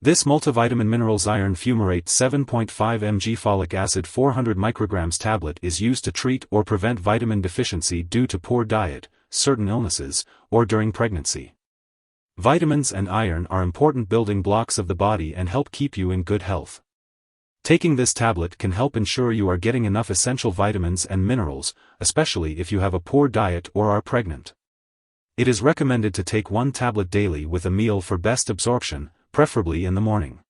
This Multivitamin-Minerals-Iron Fumarate 7.5 Mg-Folic acid 400 micrograms tablet is used to treat or prevent vitamin deficiency due to poor diet, certain illnesses, or during pregnancy. Vitamins and iron are important building blocks of the body and help keep you in good health. Taking this tablet can help ensure you are getting enough essential vitamins and minerals, especially if you have a poor diet or are pregnant. It is recommended to take one tablet daily with a meal for best absorption, preferably in the morning.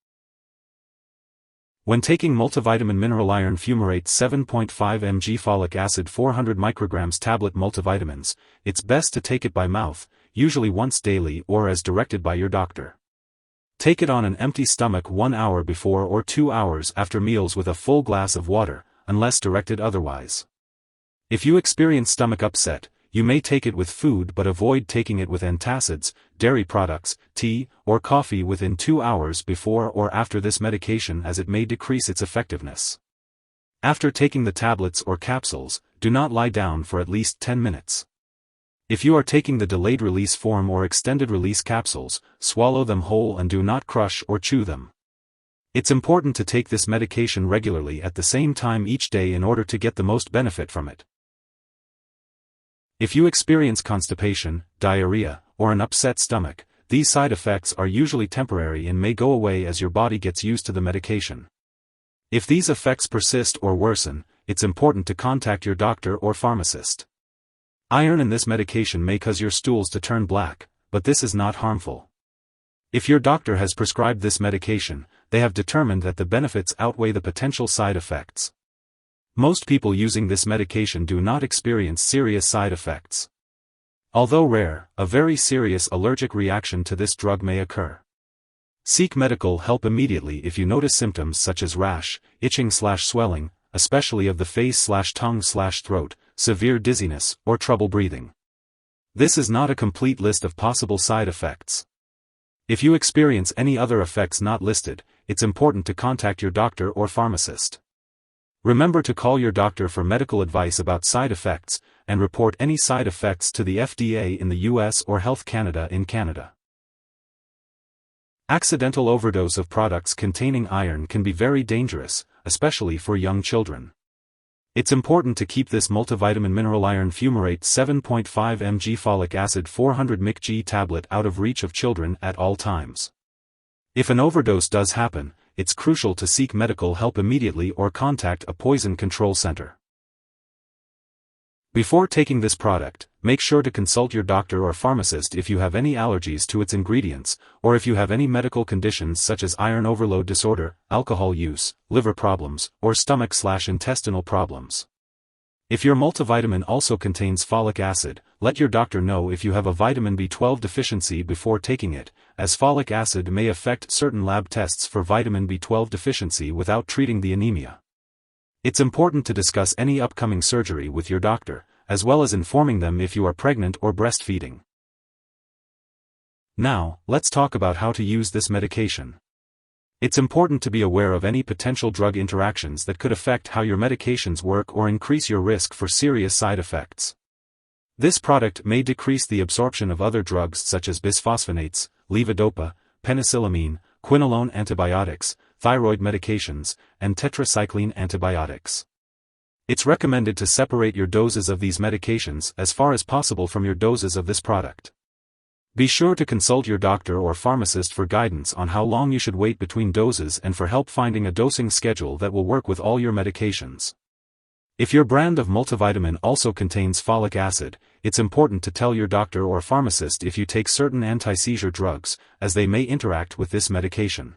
When taking Multivitamin-Mineral-Iron Fumarate 7.5 Mg-Folic acid 400 micrograms tablet multivitamins, it's best to take it by mouth, usually once daily or as directed by your doctor. Take it on an empty stomach 1 hour before or 2 hours after meals with a full glass of water, unless directed otherwise. If you experience stomach upset, you may take it with food but avoid taking it with antacids, dairy products, tea, or coffee within 2 hours before or after this medication as it may decrease its effectiveness. After taking the tablets or capsules, do not lie down for at least 10 minutes. If you are taking the delayed release form or extended release capsules, swallow them whole and do not crush or chew them. It's important to take this medication regularly at the same time each day in order to get the most benefit from it. If you experience constipation, diarrhea, or an upset stomach, these side effects are usually temporary and may go away as your body gets used to the medication. If these effects persist or worsen, it's important to contact your doctor or pharmacist. Iron in this medication may cause your stools to turn black, but this is not harmful. If your doctor has prescribed this medication, they have determined that the benefits outweigh the potential side effects. Most people using this medication do not experience serious side effects. Although rare, a very serious allergic reaction to this drug may occur. Seek medical help immediately if you notice symptoms such as rash, itching/swelling, especially of the face/tongue/throat, severe dizziness, or trouble breathing. This is not a complete list of possible side effects. If you experience any other effects not listed, it's important to contact your doctor or pharmacist. Remember to call your doctor for medical advice about side effects, and report any side effects to the FDA in the US or Health Canada in Canada. Accidental overdose of products containing iron can be very dangerous, especially for young children. It's important to keep this Multivitamin-Mineral-Iron Fumarate 7.5 Mg-Folic acid 400 mg tablet out of reach of children at all times. If an overdose does happen, it's crucial to seek medical help immediately or contact a poison control center. Before taking this product, make sure to consult your doctor or pharmacist if you have any allergies to its ingredients, or if you have any medical conditions such as iron overload disorder, alcohol use, liver problems, or stomach/intestinal problems. If your multivitamin also contains folic acid, let your doctor know if you have a vitamin B12 deficiency before taking it, as folic acid may affect certain lab tests for vitamin B12 deficiency without treating the anemia. It's important to discuss any upcoming surgery with your doctor, as well as informing them if you are pregnant or breastfeeding. Now, let's talk about how to use this medication. It's important to be aware of any potential drug interactions that could affect how your medications work or increase your risk for serious side effects. This product may decrease the absorption of other drugs such as bisphosphonates, levodopa, penicillamine, quinolone antibiotics, thyroid medications, and tetracycline antibiotics. It's recommended to separate your doses of these medications as far as possible from your doses of this product. Be sure to consult your doctor or pharmacist for guidance on how long you should wait between doses and for help finding a dosing schedule that will work with all your medications. If your brand of multivitamin also contains folic acid, it's important to tell your doctor or pharmacist if you take certain anti-seizure drugs, as they may interact with this medication.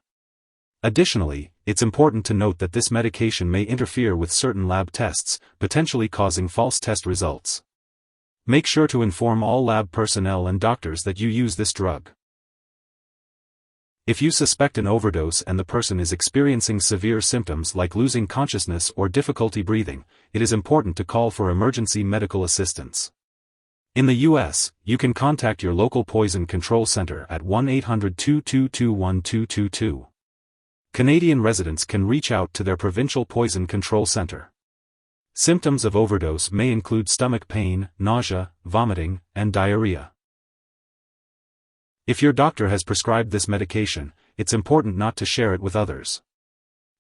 Additionally, it's important to note that this medication may interfere with certain lab tests, potentially causing false test results. Make sure to inform all lab personnel and doctors that you use this drug. If you suspect an overdose and the person is experiencing severe symptoms like losing consciousness or difficulty breathing, it is important to call for emergency medical assistance. In the US, you can contact your local poison control center at 1-800-222-1222. Canadian residents can reach out to their provincial poison control center. Symptoms of overdose may include stomach pain, nausea, vomiting, and diarrhea. If your doctor has prescribed this medication, it's important not to share it with others.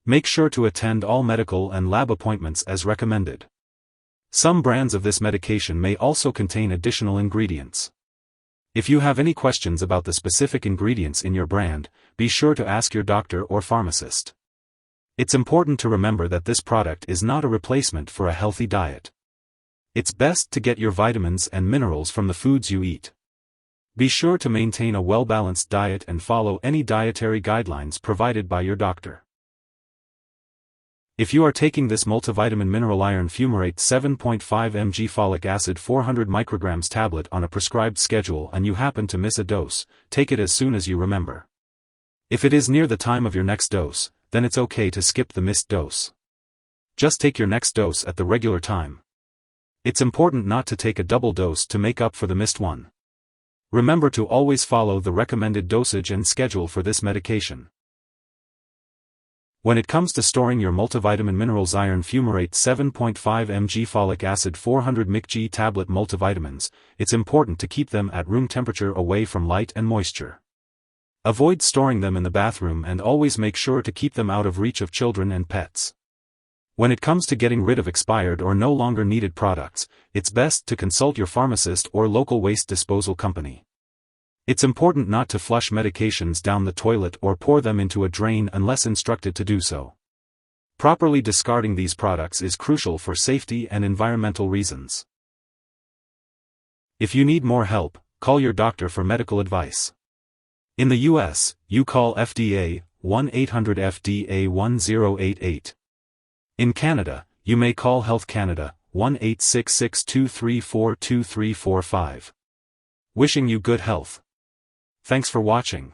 Make sure to attend all medical and lab appointments as recommended. Some brands of this medication may also contain additional ingredients. If you have any questions about the specific ingredients in your brand, be sure to ask your doctor or pharmacist. It's important to remember that this product is not a replacement for a healthy diet. It's best to get your vitamins and minerals from the foods you eat. Be sure to maintain a well-balanced diet and follow any dietary guidelines provided by your doctor. If you are taking this Multivitamin-Mineral-Iron Fumarate 7.5 Mg-Folic acid 400 micrograms tablet on a prescribed schedule and you happen to miss a dose, take it as soon as you remember. If it is near the time of your next dose, then it's okay to skip the missed dose. Just take your next dose at the regular time. It's important not to take a double dose to make up for the missed one. Remember to always follow the recommended dosage and schedule for this medication. When it comes to storing your Multivitamin-Minerals-Iron Fumarate 7.5 Mg-Folic acid 400 mg tablet multivitamins, it's important to keep them at room temperature away from light and moisture. Avoid storing them in the bathroom and always make sure to keep them out of reach of children and pets. When it comes to getting rid of expired or no longer needed products, it's best to consult your pharmacist or local waste disposal company. It's important not to flush medications down the toilet or pour them into a drain unless instructed to do so. Properly discarding these products is crucial for safety and environmental reasons. If you need more help, call your doctor for medical advice. In the US, you call FDA 1-800-FDA-1088. In Canada, you may call Health Canada 1-866-234-2345. Wishing you good health. Thanks for watching.